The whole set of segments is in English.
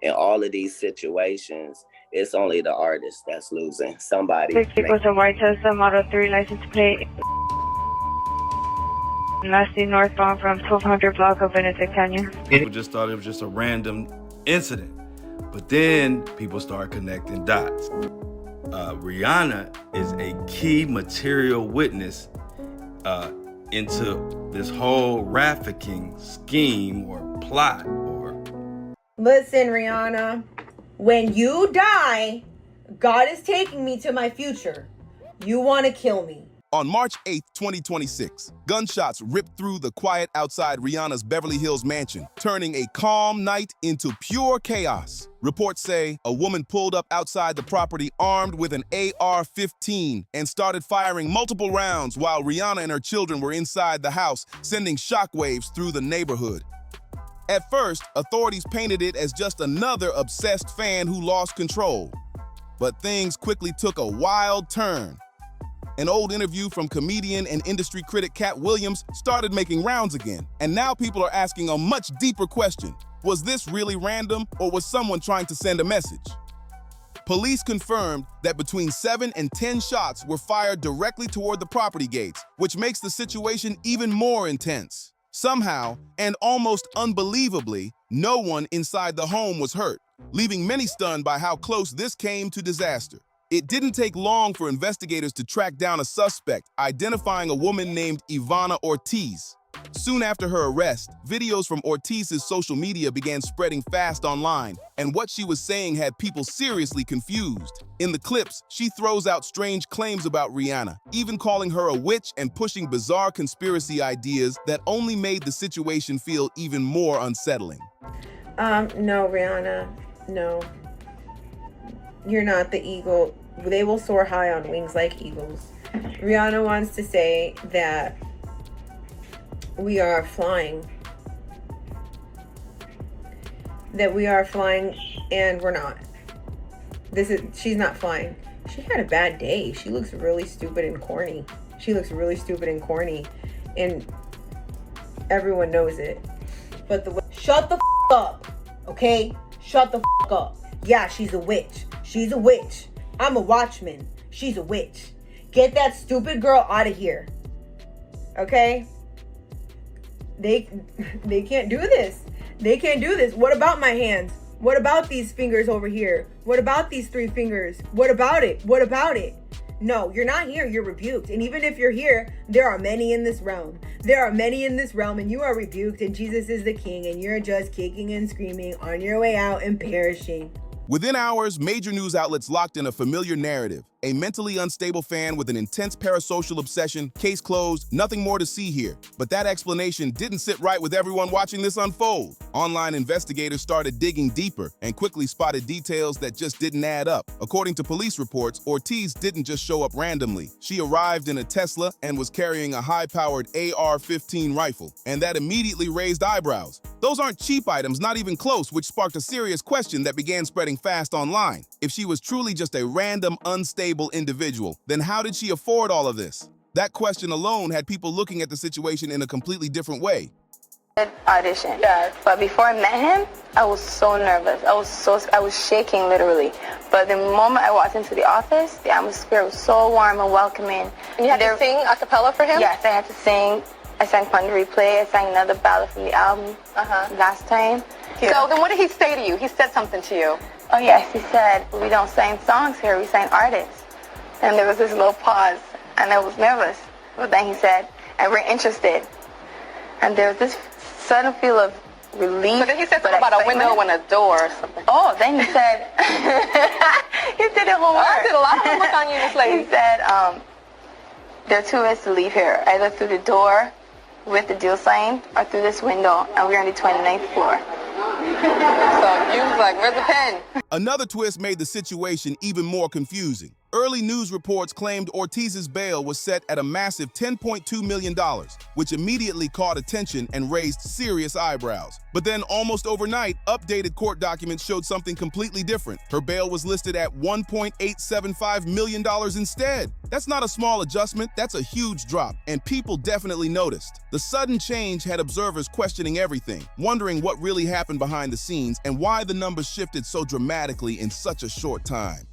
In all of these situations, it's only the artist that's losing. Somebody. 60 was a white Tesla Model 3 license plate. Nasty northbound from 1200 block of Benedict Canyon. People just thought it was just a random incident. But then people started connecting dots. Rihanna is a key material witness into this whole trafficking scheme or plot. Listen, Rihanna, when you die, God is taking me to my future. You want to kill me. On March 8th, 2026, gunshots ripped through the quiet outside Rihanna's Beverly Hills mansion, turning a calm night into pure chaos. Reports say a woman pulled up outside the property armed with an AR-15 and started firing multiple rounds while Rihanna and her children were inside the house, sending shockwaves through the neighborhood. At first, authorities painted it as just another obsessed fan who lost control. But things quickly took a wild turn. An old interview from comedian and industry critic Katt Williams started making rounds again. And now people are asking a much deeper question. Was this really random, or was someone trying to send a message? Police confirmed that between 7 and 10 shots were fired directly toward the property gates, which makes the situation even more intense. Somehow, and almost unbelievably, no one inside the home was hurt, leaving many stunned by how close this came to disaster. It didn't take long for investigators to track down a suspect, identifying a woman named Ivana Ortiz. Soon after her arrest, videos from Ortiz's social media began spreading fast online, and what she was saying had people seriously confused. In the clips, she throws out strange claims about Rihanna, even calling her a witch and pushing bizarre conspiracy ideas that only made the situation feel even more unsettling. No, Rihanna, no. You're not the eagle. They will soar high on wings like eagles. Rihanna wants to say that we are flying. That we are flying, and we're not. She's not flying. She had a bad day. She looks really stupid and corny. And everyone knows it. But shut the up, okay? Shut the up. Yeah, she's a witch. She's a witch. I'm a watchman. She's a witch. Get that stupid girl out of here. Okay? They can't do this. They can't do this. What about my hands? What about these fingers over here? What about these 3 fingers? What about it? What about it? No, you're not here. You're rebuked. And even if you're here, there are many in this realm. There are many in this realm, and you are rebuked, and Jesus is the king, and you're just kicking and screaming on your way out and perishing. Within hours, major news outlets locked in a familiar narrative. A mentally unstable fan with an intense parasocial obsession, case closed, nothing more to see here. But that explanation didn't sit right with everyone watching this unfold. Online investigators started digging deeper and quickly spotted details that just didn't add up. According to police reports, Ortiz didn't just show up randomly. She arrived in a Tesla and was carrying a high-powered AR-15 rifle, and that immediately raised eyebrows. Those aren't cheap items, not even close, which sparked a serious question that began spreading fast online. If she was truly just a random, unstable individual, then how did she afford all of this? That question alone had people looking at the situation in a completely different way. Audition. Yeah. But before I met him, I was so nervous. I was shaking literally. But the moment I walked into the office, the atmosphere was so warm and welcoming. And you had to sing a cappella for him? Yes, I had to sing. I sang Fun to Replay. I sang another ballad from the album last time. Yeah. So then what did he say to you? He said something to you. Oh yes, he said, we don't sing songs here, we sing artists. And there was this little pause, and I was nervous. But then he said, and we're interested. And there was this sudden feel of relief. But then he said something about a window and a door or something. Oh, then he said, he did a homework. I did a lot of homework on you, this lady. He said, there are 2 ways to leave here, either through the door with the deal sign or through this window, and we're on the 29th floor. So you was like, where's the pen? Another twist made the situation even more confusing. Early news reports claimed Ortiz's bail was set at a massive $10.2 million, which immediately caught attention and raised serious eyebrows. But then, almost overnight, updated court documents showed something completely different. Her bail was listed at $1.875 million instead. That's not a small adjustment, that's a huge drop, and people definitely noticed. The sudden change had observers questioning everything, wondering what really happened behind the scenes and why the numbers shifted so dramatically in such a short time.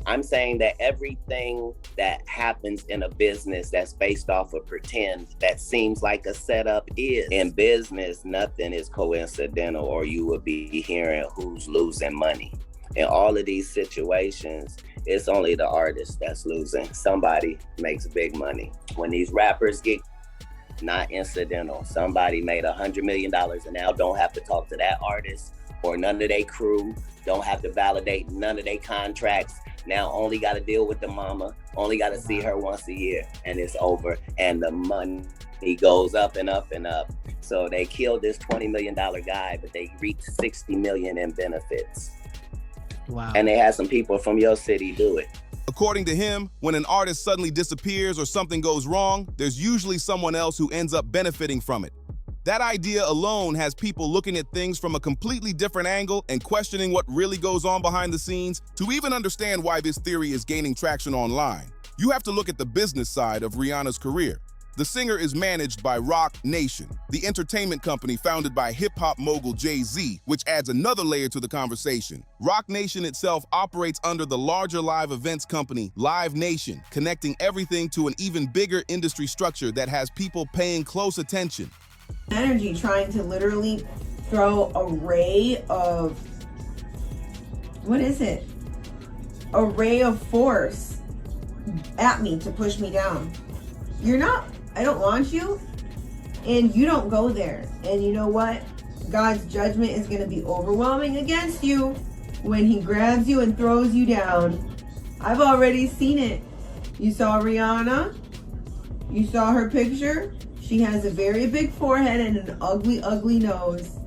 I'm saying that everything that happens in a business that's based off of pretend, that seems like a setup is. In business, nothing is coincidental, or you would be hearing who's losing money. In all of these situations, it's only the artist that's losing. Somebody makes big money. When these rappers get, not incidental. Somebody made $100 million and now don't have to talk to that artist or none of their crew, don't have to validate none of their contracts. Now only got to deal with the mama, only got to see her once a year, and it's over. And the money goes up and up and up. So they killed this $20 million guy, but they reaped $60 million in benefits. Wow. And they had some people from your city do it. According to him, when an artist suddenly disappears or something goes wrong, there's usually someone else who ends up benefiting from it. That idea alone has people looking at things from a completely different angle and questioning what really goes on behind the scenes. To even understand why this theory is gaining traction online, you have to look at the business side of Rihanna's career. The singer is managed by Roc Nation, the entertainment company founded by hip-hop mogul Jay-Z, which adds another layer to the conversation. Roc Nation itself operates under the larger live events company, Live Nation, connecting everything to an even bigger industry structure that has people paying close attention. Energy trying to literally throw a ray of, what is it? A ray of force at me to push me down. I don't want you, and you don't go there. And you know what? God's judgment is going to be overwhelming against you when he grabs you and throws you down. I've already seen it. You saw Rihanna. You saw her picture. She has a very big forehead and an ugly, ugly nose.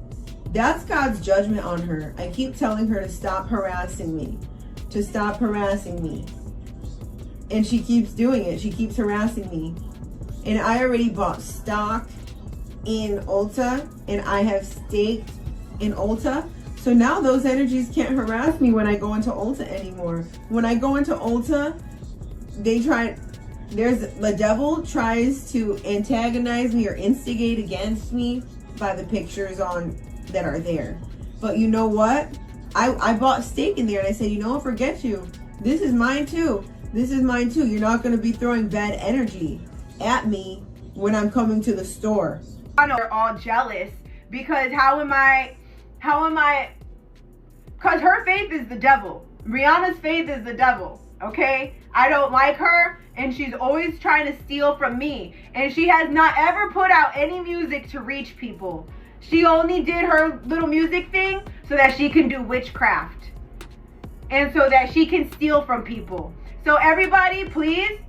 That's God's judgment on her. I keep telling her to stop harassing me. To stop harassing me. And she keeps doing it. She keeps harassing me. And I already bought stock in Ulta, and I have staked in Ulta. So now those energies can't harass me when I go into Ulta anymore. When I go into Ulta, the devil tries to antagonize me or instigate against me by the pictures that are there. But you know what? I bought steak in there, and I said, you know what, forget you. This is mine too. This is mine too. You're not going to be throwing bad energy at me when I'm coming to the store. I know they're all jealous because how am I, because her faith is the devil. Rihanna's faith is the devil, okay? I don't like her, and she's always trying to steal from me. And she has not ever put out any music to reach people. She only did her little music thing so that she can do witchcraft. And so that she can steal from people. So everybody, please,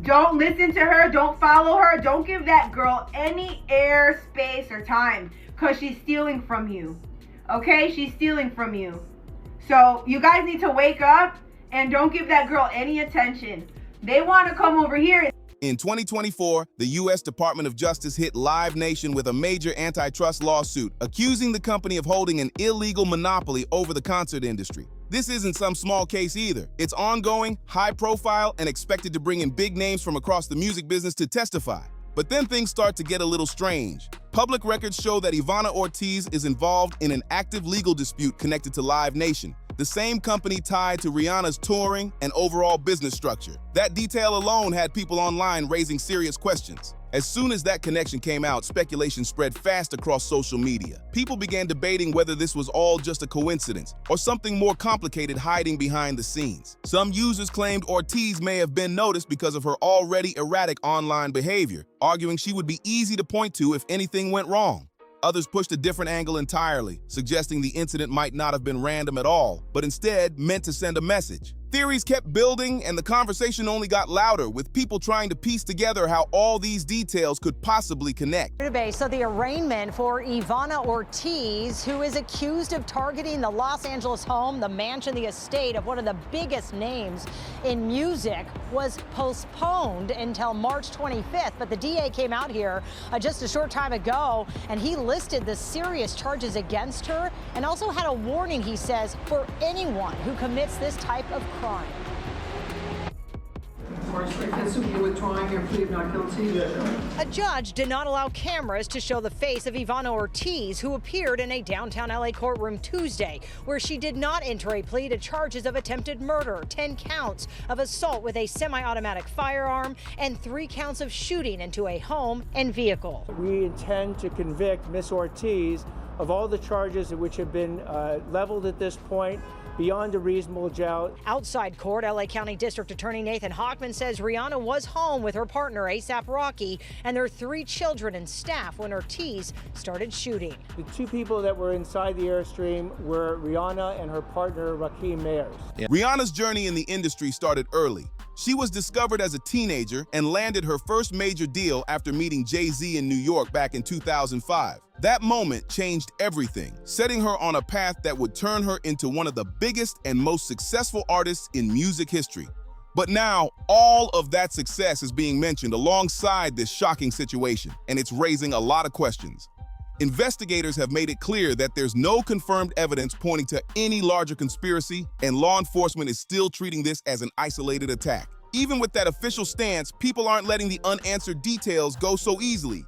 don't listen to her, don't follow her, don't give that girl any air, space, or time, because she's stealing from you. Okay? She's stealing from you. So you guys need to wake up and don't give that girl any attention. They want to come over here. In 2024, the U.S. Department of Justice hit Live Nation with a major antitrust lawsuit, accusing the company of holding an illegal monopoly over the concert industry. This isn't some small case either. It's ongoing, high profile, and expected to bring in big names from across the music business to testify. But then things start to get a little strange. Public records show that Ivana Ortiz is involved in an active legal dispute connected to Live Nation, the same company tied to Rihanna's touring and overall business structure. That detail alone had people online raising serious questions. As soon as that connection came out, speculation spread fast across social media. People began debating whether this was all just a coincidence or something more complicated hiding behind the scenes. Some users claimed Ortiz may have been noticed because of her already erratic online behavior, arguing she would be easy to point to if anything went wrong. Others pushed a different angle entirely, suggesting the incident might not have been random at all, but instead meant to send a message. Theories kept building, and the conversation only got louder, with people trying to piece together how all these details could possibly connect. So the arraignment for Ivana Ortiz, who is accused of targeting the Los Angeles home, the mansion, the estate of one of the biggest names in music, was postponed until March 25th. But the DA came out here just a short time ago, and he listed the serious charges against her and also had a warning, he says, for anyone who commits this type of crime. March 25th, so you're withdrawing your plea of not guilty? A judge did not allow cameras to show the face of Ivana Ortiz, who appeared in a downtown LA courtroom Tuesday, where she did not enter a plea to charges of attempted murder, 10 counts of assault with a semi-automatic firearm, and 3 counts of shooting into a home and vehicle. We intend to convict Ms. Ortiz of all the charges which have been leveled at this point, beyond a reasonable doubt. Outside court, LA County District Attorney Nathan Hochman says Rihanna was home with her partner, A$AP Rocky, and their 3 children and staff when Ortiz started shooting. The 2 people that were inside the Airstream were Rihanna and her partner, Raheem Mayers. Rihanna's journey in the industry started early. She was discovered as a teenager and landed her first major deal after meeting Jay-Z in New York back in 2005. That moment changed everything, setting her on a path that would turn her into one of the biggest and most successful artists in music history. But now, all of that success is being mentioned alongside this shocking situation, and it's raising a lot of questions. Investigators have made it clear that there's no confirmed evidence pointing to any larger conspiracy, and law enforcement is still treating this as an isolated attack. Even with that official stance, people aren't letting the unanswered details go so easily.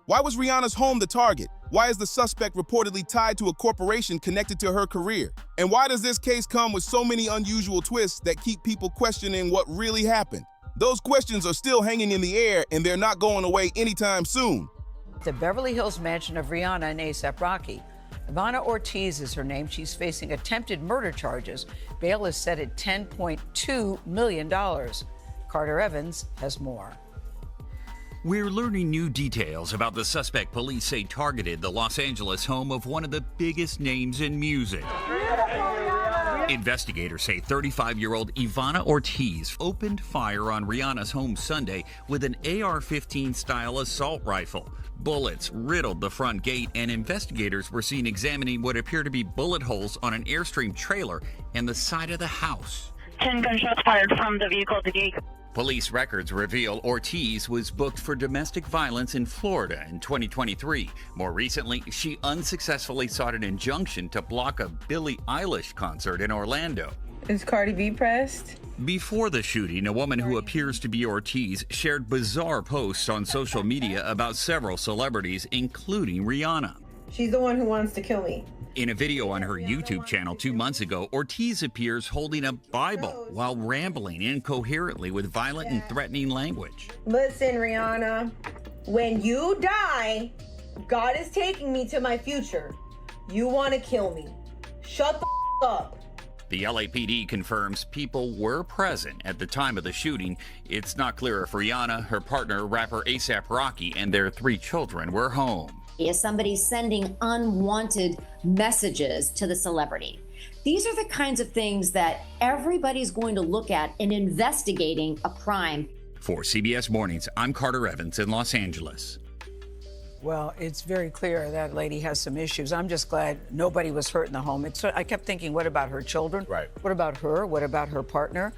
Why was Rihanna's home the target? Why is the suspect reportedly tied to a corporation connected to her career? And why does this case come with so many unusual twists that keep people questioning what really happened? Those questions are still hanging in the air, and they're not going away anytime soon. The Beverly Hills mansion of Rihanna and A$AP Rocky. Ivana Ortiz is her name. She's facing attempted murder charges. Bail is set at $10.2 million. Carter Evans has more. We're learning new details about the suspect police say targeted the Los Angeles home of one of the biggest names in music. Investigators say 35-year-old Ivana Ortiz opened fire on Rihanna's home Sunday with an AR-15 style assault rifle. Bullets riddled the front gate, and investigators were seen examining what appear to be bullet holes on an Airstream trailer and the side of the house. 10 gunshots fired from the vehicle at the gate. Police records reveal Ortiz was booked for domestic violence in Florida in 2023. More recently, she unsuccessfully sought an injunction to block a Billie Eilish concert in Orlando. Is Cardi B pressed? Before the shooting, a woman who appears to be Ortiz shared bizarre posts on social media about several celebrities, including Rihanna. She's the one who wants to kill me. In a video on her YouTube channel 2 months ago, Ortiz appears holding a Bible while rambling incoherently with violent and threatening language. Listen, Rihanna, when you die, God is taking me to my future. You want to kill me. Shut the up. The LAPD confirms people were present at the time of the shooting. It's not clear if Rihanna, her partner, rapper A$AP Rocky, and their 3 children were home. Is somebody sending unwanted messages to the celebrity? These are the kinds of things that everybody's going to look at in investigating a crime. For CBS Mornings, I'm Carter Evans in Los Angeles. Well, it's very clear that lady has some issues. I'm just glad nobody was hurt in the home. I kept thinking, what about her children? Right. What about her? What about her partner?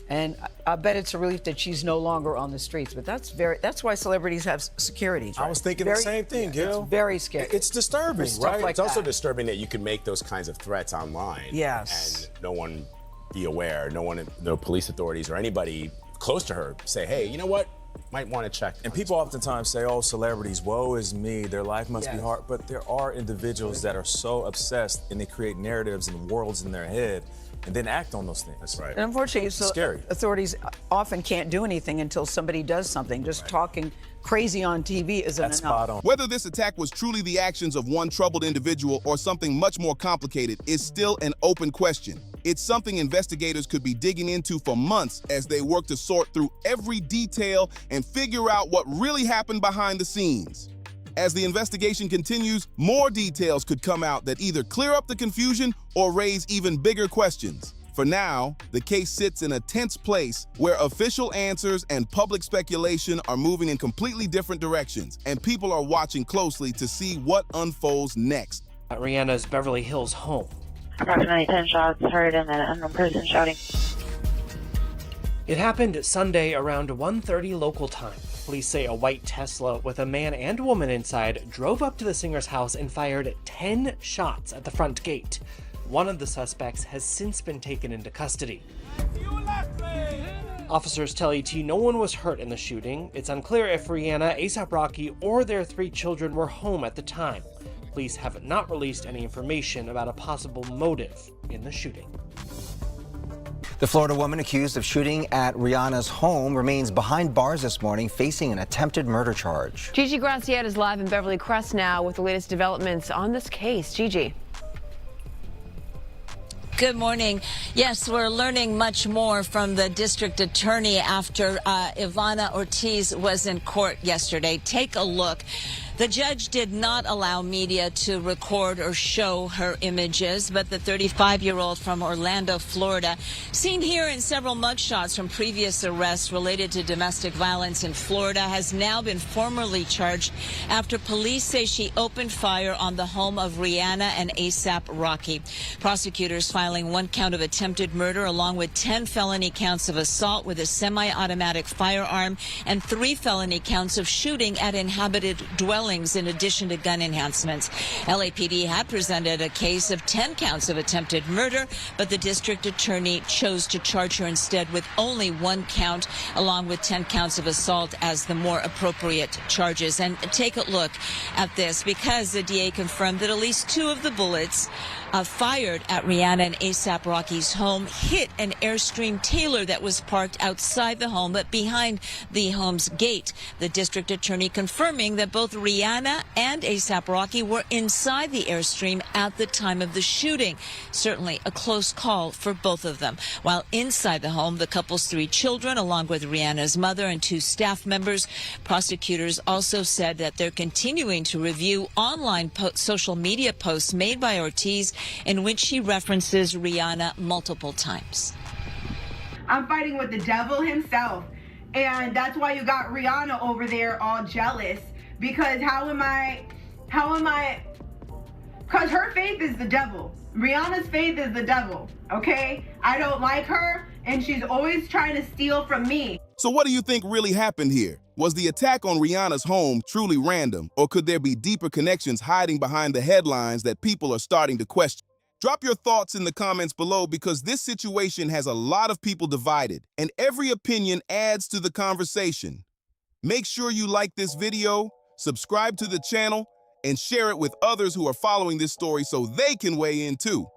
And I bet it's a relief that she's no longer on the streets. But that's why celebrities have security. I was thinking the same thing, Gil. It's very scary. It's disturbing, Stuff right? like It's also that. disturbing that you can make those kinds of threats online. Yes. And no one be aware, no police authorities or anybody close to her say, hey, you know what? Might want to check. And people oftentimes say, oh, celebrities, woe is me, their life must be hard. But there are individuals that are so obsessed and they create narratives and worlds in their head and then act on those things. That's right. And unfortunately, it's scary. Authorities often can't do anything until somebody does something. Just talking crazy on TV isn't enough. Spot on. Whether this attack was truly the actions of one troubled individual or something much more complicated is still an open question. It's something investigators could be digging into for months as they work to sort through every detail and figure out what really happened behind the scenes. As the investigation continues, more details could come out that either clear up the confusion or raise even bigger questions. For now, the case sits in a tense place where official answers and public speculation are moving in completely different directions, and people are watching closely to see what unfolds next. At Rihanna's Beverly Hills home. Approximately 10 shots heard and an unknown person shouting. It happened Sunday around 1:30 local time. Police say a white Tesla with a man and woman inside drove up to the singer's house and fired 10 shots at the front gate. One of the suspects has since been taken into custody. Officers tell ET no one was hurt in the shooting. It's unclear if Rihanna, A$AP Rocky, or their 3 children were home at the time. Police have not released any information about a possible motive in the shooting. The Florida woman accused of shooting at Rihanna's home remains behind bars this morning, facing an attempted murder charge. Gigi Graciette is live in Beverly Crest now with the latest developments on this case. Gigi. Good morning. Yes, we're learning much more from the district attorney after Ivana Ortiz was in court yesterday. Take a look. The judge did not allow media to record or show her images, but the 35-year-old from Orlando, Florida, seen here in several mugshots from previous arrests related to domestic violence in Florida, has now been formally charged after police say she opened fire on the home of Rihanna and A$AP Rocky. Prosecutors filing 1 count of attempted murder along with 10 felony counts of assault with a semi-automatic firearm and 3 felony counts of shooting at inhabited dwellings in addition to gun enhancements. LAPD had presented a case of 10 counts of attempted murder, but the district attorney chose to charge her instead with only 1 count, along with 10 counts of assault as the more appropriate charges. And take a look at this, because the DA confirmed that at least 2 of the bullets fired at Rihanna and A$AP Rocky's home hit an Airstream Taylor that was parked outside the home but behind the home's gate. The district attorney confirming that both Rihanna and A$AP Rocky were inside the Airstream at the time of the shooting. Certainly a close call for both of them. While inside the home, the couple's 3 children, along with Rihanna's mother and 2 staff members. Prosecutors also said that they're continuing to review online social media posts made by Ortiz in which she references Rihanna multiple times. I'm fighting with the devil himself, and that's why you got Rihanna over there all jealous, because how am I, because her faith is the devil. Rihanna's faith is the devil, okay? I don't like her, and she's always trying to steal from me. So what do you think really happened here? Was the attack on Rihanna's home truly random, or could there be deeper connections hiding behind the headlines that people are starting to question? Drop your thoughts in the comments below, because this situation has a lot of people divided, and every opinion adds to the conversation. Make sure you like this video, subscribe to the channel, and share it with others who are following this story so they can weigh in too.